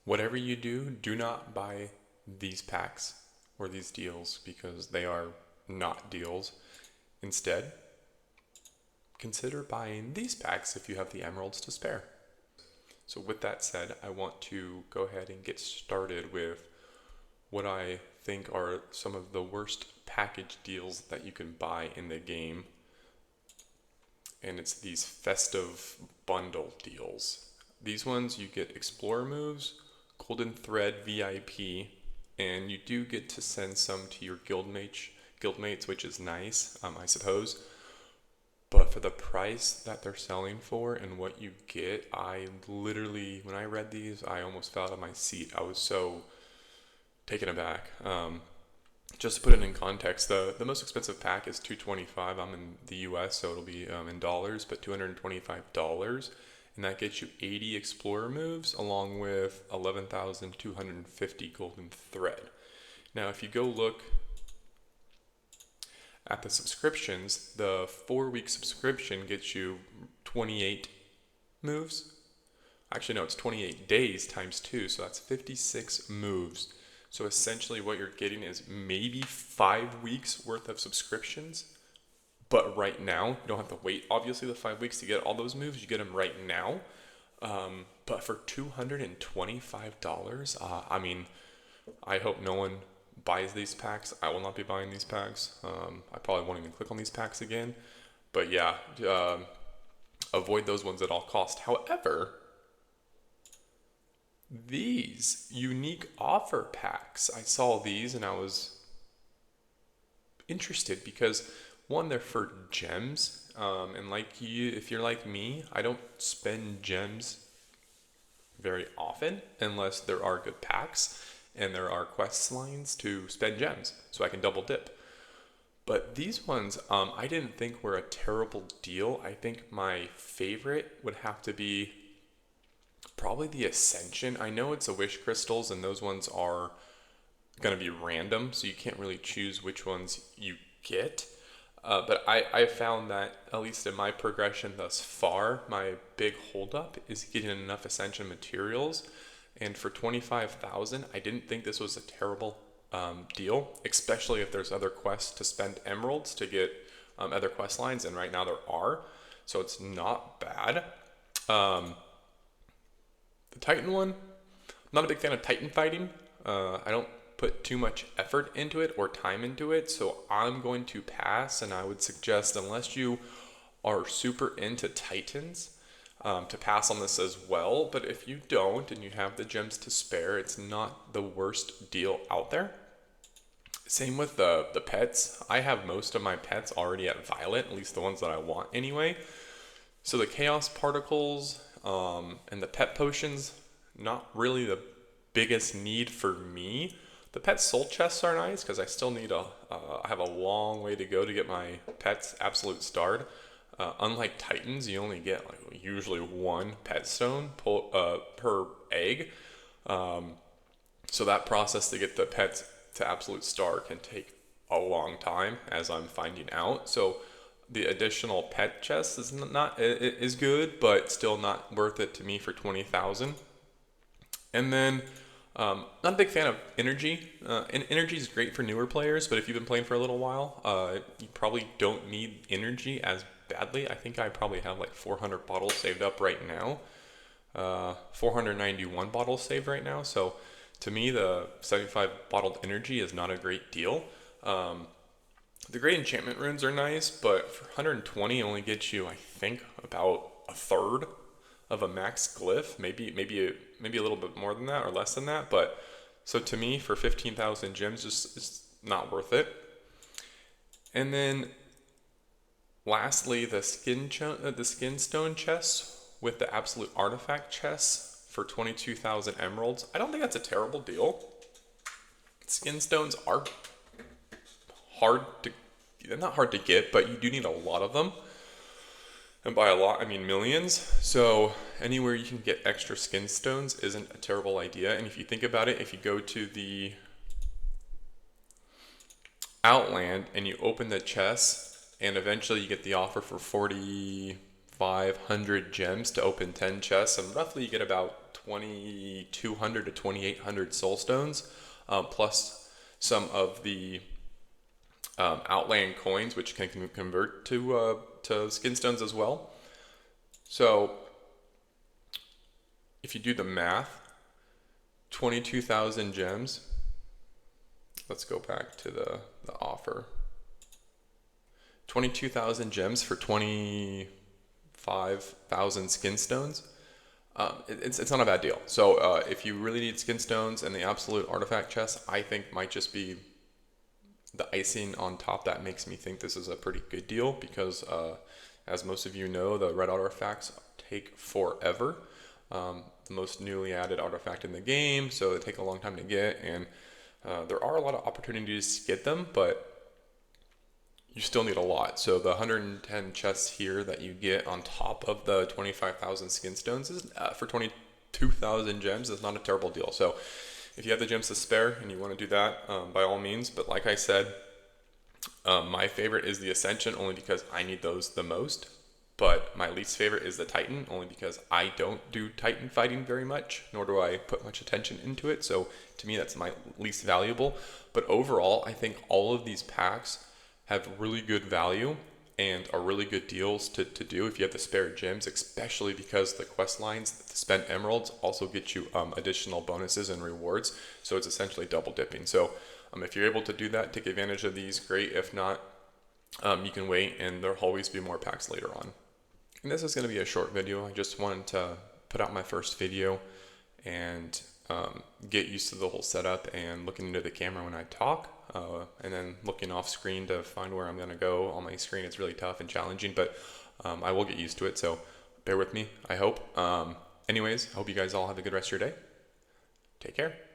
Whatever you do, do not buy these packs or these deals because they are not deals. Instead, consider buying these packs if you have the emeralds to spare. So with that said, I want to go ahead and get started with what I think are some of the worst package deals that you can buy in the game. And it's these festive bundle deals. These ones you get Explorer moves, Golden Thread VIP, and you do get to send some to your guildmates, which is nice, I suppose. But for the price that they're selling for and what you get, I literally, when I read these, I almost fell out of my seat. I was so taken aback. Just to put it in context, the most expensive pack is $225. I'm in the US, so it'll be in dollars, but $225. And that gets you 80 Explorer moves along with 11,250 Golden Thread. Now, if you go look at the subscriptions, the 4-week subscription gets you 28 moves. Actually, no, it's 28 days times 2, so that's 56 moves. So essentially what you're getting is maybe 5 weeks worth of subscriptions. But right now, you don't have to wait, obviously, the 5 weeks to get all those moves. You get them right now. But for $225, I mean, I hope no one buys these packs. I will not be buying these packs. I probably won't even click on these packs again. But yeah, avoid those ones at all cost. However, these unique offer packs, I saw these and I was interested because one, they're for gems, and like you, if you're like me, I don't spend gems very often unless there are good packs and there are quest lines to spend gems, so I can double dip. But these ones, I didn't think were a terrible deal. I think my favorite would have to be probably the Ascension. I know it's a wish crystals, and those ones are going to be random, so you can't really choose which ones you get. But I found that, at least in my progression thus far, my big holdup is getting enough Ascension materials. And for 25,000, I didn't think this was a terrible deal, especially if there's other quests to spend emeralds to get other quest lines, and right now there are. So it's not bad. The Titan one, I'm not a big fan of Titan fighting. I don't put too much effort into it or time into it, so I'm going to pass, and I would suggest, unless you are super into Titans, to pass on this as well. But if you don't and you have the gems to spare, it's not the worst deal out there. Same with the pets. I have most of my pets already at Violet, at least the ones that I want anyway. So the Chaos Particles and the pet potions, not really the biggest need for me. The pet soul chests are nice because I still need I have a long way to go to get my pets absolute starred. Unlike Titans, you only get like usually one pet stone per egg. So that process to get the pets to absolute star can take a long time, as I'm finding out. So the additional pet chest is good, but still not worth it to me for 20,000. And then not a big fan of energy. Energy is great for newer players, but if you've been playing for a little while, you probably don't need energy as badly. I think I probably have like 400 bottles saved up right now. 491 bottles saved right now. So to me, the 75 bottled energy is not a great deal. The great enchantment runes are nice, but for 120 only gets you, I think, about a third of a max glyph, maybe a little bit more than that or less than that. But so to me, for 15,000 gems, just it's not worth it. And then lastly, the skin stone chests with the absolute artifact chests for 22,000 emeralds. I don't think that's a terrible deal. Skin stones are they're not hard to get, but you do need a lot of them. And by a lot, I mean millions. So anywhere you can get extra skin stones isn't a terrible idea. And if you think about it, if you go to the Outland and you open the chest, and eventually you get the offer for 4,500 gems to open 10 chests, and roughly you get about 2,200 to 2,800 soul stones, plus some of the Outland coins, which can convert to skin stones as well. So if you do the math, 22,000 gems. Let's go back to the offer. 22,000 gems for 25,000 skin stones. It's not a bad deal. So if you really need skin stones and the absolute artifact chest, I think might just be the icing on top that makes me think this is a pretty good deal, because as most of you know, the red artifacts take forever. The most newly added artifact in the game, so they take a long time to get, and there are a lot of opportunities to get them, but you still need a lot. So the 110 chests here that you get on top of the 25,000 skin stones is for 22,000 gems is not a terrible deal. So if you have the gems to spare and you want to do that, by all means. But like I said, my favorite is the Ascension, only because I need those the most. But my least favorite is the Titan, only because I don't do Titan fighting very much, nor do I put much attention into it. So to me, that's my least valuable. But overall, I think all of these packs have really good value and are really good deals to do if you have the spare gems, especially because the quest lines, the spent emeralds, also get you additional bonuses and rewards. So it's essentially double dipping. So if you're able to do that, take advantage of these, great. If not, you can wait, and there'll always be more packs later on. And this is going to be a short video. I just wanted to put out my first video and get used to the whole setup and looking into the camera when I talk, and then looking off screen to find where I'm going to go on my screen. It's really tough and challenging, but I will get used to it, so bear with me, I hope. Anyways, I hope you guys all have a good rest of your day. Take care.